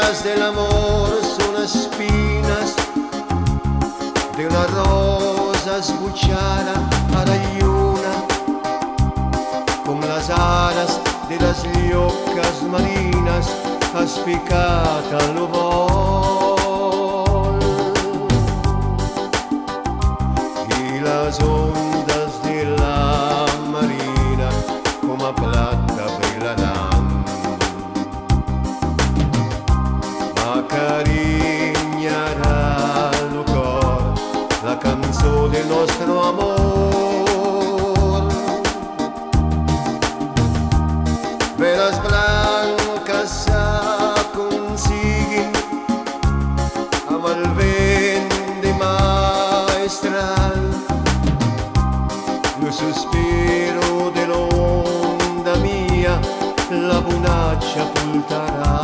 venas del amor son espinas de una rosa esbuchada a la lluna, con las alas de las llocas marinas aspicata lo vol, y las ondas de la marina como a plata bailarán. Acariñarà lo cor la canzó del nostro amor. Velas blancas consiguen amb el vent de maestral, lo sospiro de l'onda mia la bonaccia portarà.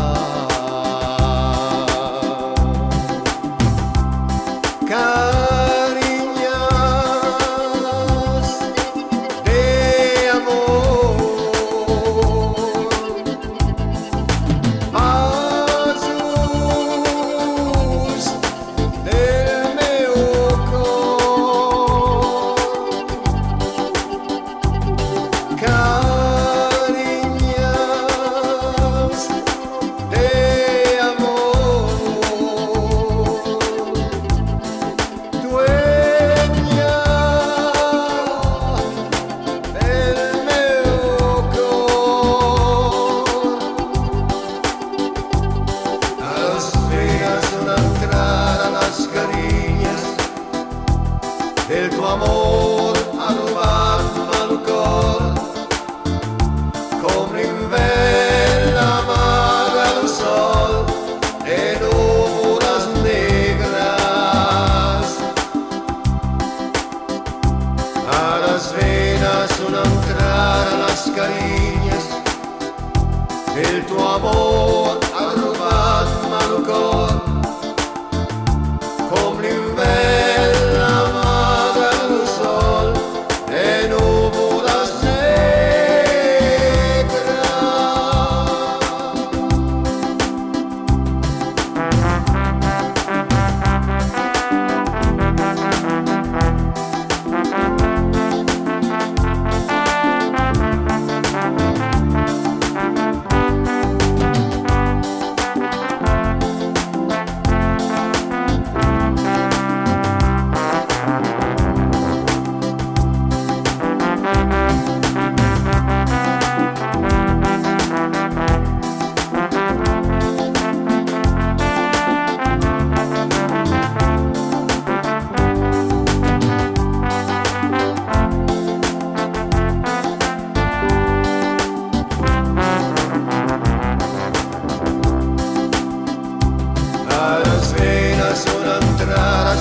Cariñas de amor, pasos del meu cor. Cariñas de amor, dueña del meu cor. A las venas son entrar a las cariñas del tu amor a robar-me el cor, com l'invern amaga el sol en núvoles negres. A las venas son entrar a las cariñas del tu amor a robar-me el cor, com l'invern amaga el sol en núvoles negres. A las venas son entradas